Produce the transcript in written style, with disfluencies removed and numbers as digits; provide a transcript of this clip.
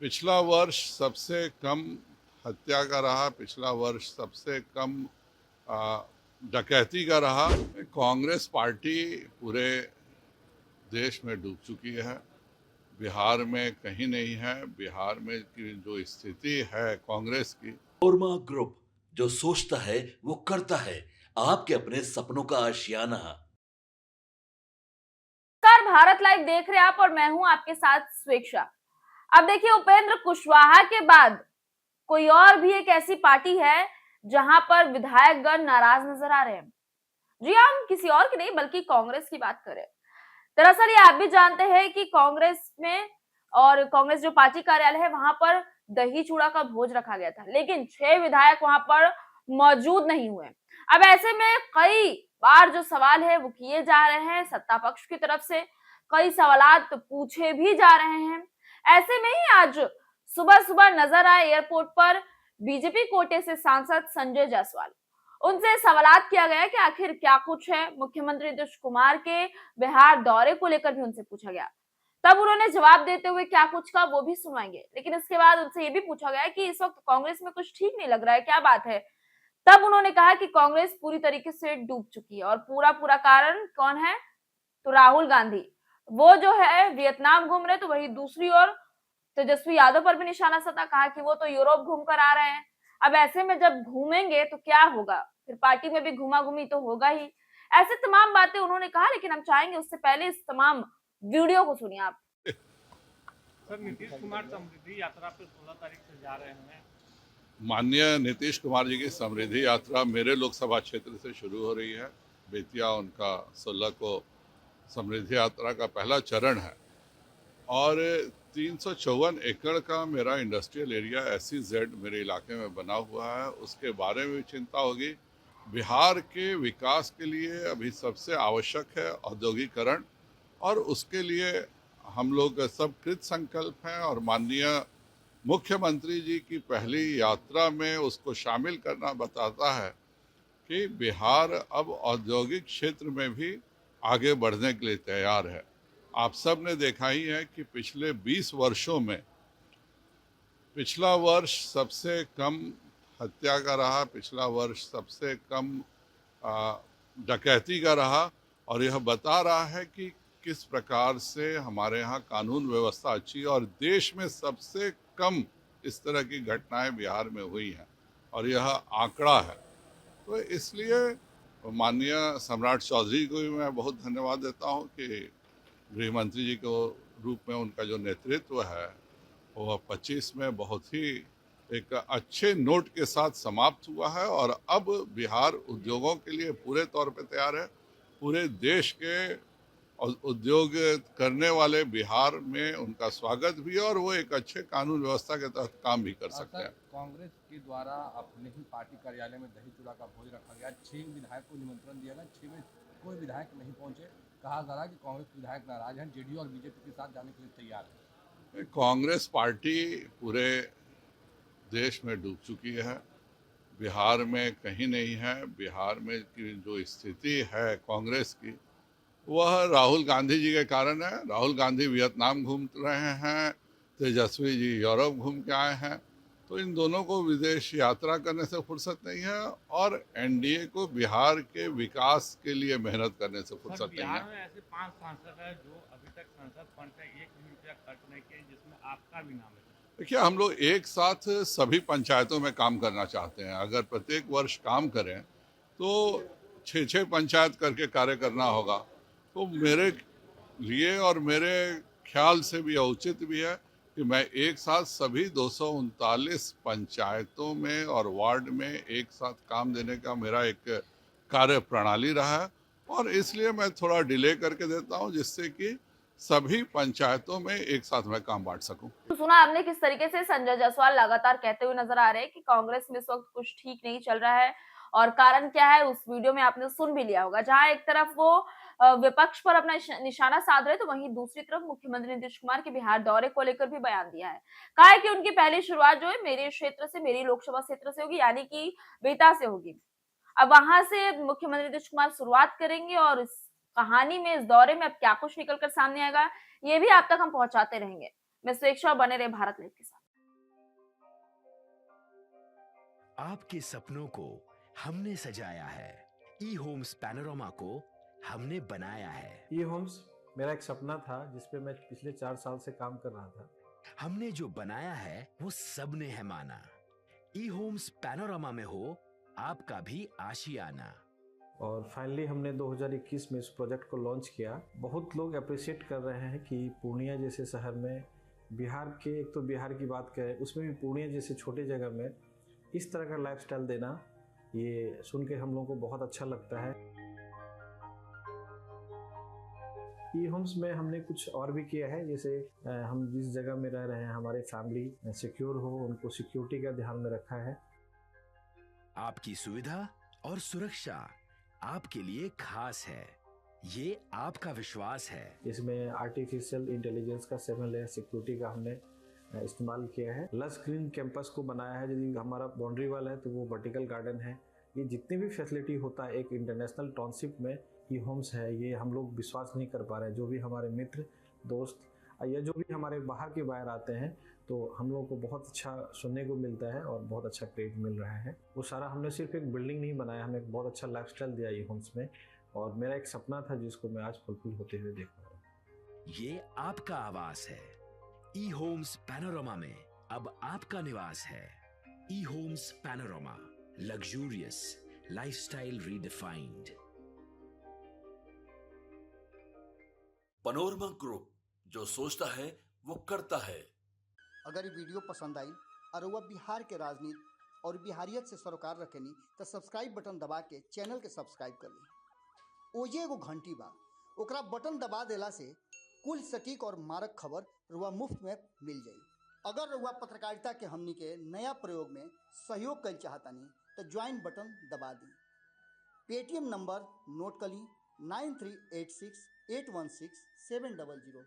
पिछला वर्ष सबसे कम हत्या का रहा, पिछला वर्ष सबसे कम आ, डकैती का रहा। कांग्रेस पार्टी पूरे देश में डूब चुकी है, बिहार में कहीं नहीं है। बिहार में की जो स्थिति है कांग्रेस की। ओरमा ग्रुप, जो सोचता है वो करता है। आपके अपने सपनों का आशियाना। नमस्कार, भारत लाइव देख रहे हैं आप और मैं हूं आपके साथ स्वेच्छा। अब देखिए, उपेंद्र कुशवाहा के बाद कोई और भी एक ऐसी पार्टी है जहां पर विधायकगण नाराज नजर आ रहे हैं। जी हाँ, हम किसी और की नहीं बल्कि कांग्रेस की बात करें। दरअसल ये आप भी जानते हैं कि कांग्रेस में और कांग्रेस जो पार्टी कार्यालय है वहां पर दही चूड़ा का भोज रखा गया था, लेकिन 6 विधायक वहां पर मौजूद नहीं हुए। अब ऐसे में कई बार जो सवाल है वो किए जा रहे हैं सत्ता पक्ष की तरफ से, कई सवालात पूछे भी जा रहे हैं। ऐसे में ही आज सुबह सुबह नजर आए एयरपोर्ट पर बीजेपी कोटे से सांसद संजय जायसवाल। उनसे सवालात किया गया कि आखिर क्या कुछ है। मुख्यमंत्री नीतीश कुमार के बिहार दौरे को लेकर भी उनसे पूछा गया, तब उन्होंने जवाब देते हुए क्या कुछ कहा वो भी सुनाएंगे। लेकिन इसके बाद उनसे ये भी पूछा गया कि इस वक्त कांग्रेस में कुछ ठीक नहीं लग रहा है, क्या बात है। तब उन्होंने कहा कि कांग्रेस पूरी तरीके से डूब चुकी है और पूरा पूरा कारण कौन है, तो राहुल गांधी। वो जो है वियतनाम घूम रहे, तो वही दूसरी ओर तेजस्वी यादव पर भी निशाना साधा, कहा कि वो तो यूरोप घूम कर आ रहे हैं। अब ऐसे में जब घूमेंगे तो क्या होगा, फिर पार्टी में भी घुमा घूमी तो होगा ही। ऐसे तमाम बातें उन्होंने कहा, लेकिन हम चाहेंगे उससे पहले इस तमाम वीडियो को सुनिए आप। सर, नीतीश कुमार समृद्धि यात्रा पे 16 तारीख से जा रहे हैं। माननीय नीतीश कुमार जी की समृद्धि यात्रा मेरे लोकसभा क्षेत्र से शुरू हो रही है। बेतिया उनका 16 को समृद्धि यात्रा का पहला चरण है और 354 एकड़ का मेरा इंडस्ट्रियल एरिया SEZ मेरे इलाके में बना हुआ है। उसके बारे में भी चिंता होगी। बिहार के विकास के लिए अभी सबसे आवश्यक है औद्योगिकरण, और उसके लिए हम लोग सब कृत संकल्प हैं। और माननीय मुख्यमंत्री जी की पहली यात्रा में उसको शामिल करना बताता है कि बिहार अब औद्योगिक क्षेत्र में भी आगे बढ़ने के लिए तैयार है। आप सब ने देखा ही है कि पिछले 20 वर्षों में पिछला वर्ष सबसे कम हत्या का रहा, पिछला वर्ष सबसे कम आ, डकैती का रहा। और यह बता रहा है कि किस प्रकार से हमारे यहाँ कानून व्यवस्था अच्छी है और देश में सबसे कम इस तरह की घटनाएं बिहार में हुई हैं, और यह आंकड़ा है। तो इसलिए माननीय सम्राट चौधरी को भी मैं बहुत धन्यवाद देता हूं कि गृह मंत्री जी को रूप में उनका जो नेतृत्व है वो 25 में बहुत ही एक अच्छे नोट के साथ समाप्त हुआ है। और अब बिहार उद्योगों के लिए पूरे तौर पे तैयार है। पूरे देश के उद्योग करने वाले बिहार में उनका स्वागत भी है और वो एक अच्छे कानून व्यवस्था के तहत काम भी कर सकते हैं। कांग्रेस के द्वारा अपने ही पार्टी कार्यालय में दही चूड़ा का भोज रखा गया। 6 विधायक को निमंत्रण दिया गया, 6 में कोई विधायक नहीं पहुंचे। कहा जा रहा है कि कांग्रेस विधायक नाराज हैं, जेडीयू और बीजेपी के साथ जाने के लिए तैयार है। कांग्रेस पार्टी पूरे देश में डूब चुकी है, बिहार में कहीं नहीं है। बिहार में की जो स्थिति है कांग्रेस की, वह राहुल गांधी जी के कारण है। राहुल गांधी वियतनाम घूम रहे हैं, तेजस्वी जी यूरोप घूम के आए हैं। तो इन दोनों को विदेश यात्रा करने से फुर्सत नहीं है और एनडीए को बिहार के विकास के लिए मेहनत करने से सर, फुर्सत नहीं बिहार है। में ऐसे 5 सांसद हैं जो अभी तक संसद फंड से 1 भी रुपया खर्च नहीं किए, जिसमें आपका भी नाम है। देखिए, हम लोग एक साथ सभी पंचायतों में काम करना चाहते हैं। अगर प्रत्येक वर्ष काम करें तो 6-6 पंचायत करके कार्य करना होगा। तो मेरे लिए और मेरे ख्याल से भी उचित भी है कि मैं एक साथ सभी 239 पंचायतों में और वार्ड में एक साथ काम देने का मेरा एक कार्य प्रणाली रहा है, और इसलिए मैं थोड़ा डिले करके देता हूं जिससे कि सभी पंचायतों में एक साथ मैं काम बांट सकूं। तो सुना आपने किस तरीके से संजय जायसवाल लगातार कहते हुए नजर आ रहे हैं कि कांग्रेस में इस वक्त कुछ ठीक नहीं चल रहा है, और कारण क्या है उस वीडियो में आपने सुन भी लिया होगा। जहां एक तरफ वो विपक्ष पर अपना निशाना साध रहे, तो वहीं दूसरी तरफ मुख्यमंत्री नीतीश कुमार के बिहार दौरे को लेकर भी बयान दिया है। कहा है कि उनकी पहली शुरुआत जो है मेरे क्षेत्र से, मेरी लोकसभा क्षेत्र से होगी, यानी कि बेता से होगी। अब वहां से मुख्यमंत्री नीतीश कुमार शुरुआत करेंगे और इस कहानी में, इस दौरे में अब क्या कुछ निकलकर सामने आएगा, ये भी आप तक हम पहुंचाते रहेंगे। मैं स्वेच्छा, बने रहे भारत लाइव के साथ। आपके सपनों को हमने सजाया है, ई होम्स पैनोरमा को हमने बनाया है। ई होम्स मेरा एक सपना था जिस पे मैं पिछले 4 साल से काम कर रहा था। हमने जो बनाया है वो सबने है माना। ई होम्स पैनोरमा में हो आपका भी आशियाना। और फाइनली हमने 2021 में इस प्रोजेक्ट को लॉन्च किया। बहुत लोग अप्रिशिएट कर रहे हैं कि पूर्णिया जैसे शहर में, बिहार के, एक तो बिहार की बात करें उसमें भी पूर्णिया जैसे छोटे जगह में इस तरह का लाइफस्टाइल देना, ये सुन के हम लोगों को बहुत अच्छा लगता है। ई होम्स में हमने कुछ और भी किया है, जैसे हम जिस जगह में रह रहे हैं हमारे फैमिली सिक्योर हो, उनको सिक्योरिटी का ध्यान में रखा है। आपकी सुविधा और सुरक्षा आपके लिए खास है, ये आपका विश्वास है। इसमें आर्टिफिशियल इंटेलिजेंस का 7 लेयर सिक्योरिटी का हमने इस्तेमाल किया है। लस ग्रीन कैंपस को बनाया है। यदि हमारा बाउंड्री वाल है तो वो वर्टिकल गार्डन है। ये जितनी भी फैसिलिटी होता है एक इंटरनेशनल टाउनशिप में, ई होम्स है, ये हम लोग विश्वास नहीं कर पा रहे हैं। जो भी हमारे मित्र, दोस्त या जो भी हमारे बाहर के बाहर आते हैं तो हम लोगों को बहुत अच्छा सुनने को मिलता है और बहुत अच्छा क्रेडिट मिल रहा है। वो सारा हमने सिर्फ एक बिल्डिंग नहीं बनाया, हमें एक बहुत अच्छा लाइफस्टाइल दिया ई होम्स में, और मेरा एक सपना था जिसको मैं आज फुलफिल होते हुए देख रहा हूँ। ये आपका आवास है। ई होम्स पैनोरमा में अब आपका निवास है। E Homes Panorama, luxurious lifestyle redefined. Panorama Group, जो सोचता है वो करता है। अगर ये वीडियो पसंद आई और वह बिहार के राजनीति और बिहारियत से सरोकार रखेनी तो सब्सक्राइब बटन दबा के चैनल के सब्सक्राइब कर ली। ओजे एगो घंटी बा, ओकरा बटन दबा देला से कुल सटीक और मारक खबर रुआ मुफ्त में मिल जाई। अगर रुआ पत्रकारिता के हमनी के नया प्रयोग में सहयोग कर चाहतानी तो ज्वाइन बटन दबा दी। पेटीएम नंबर नोट कर ली 9386816700।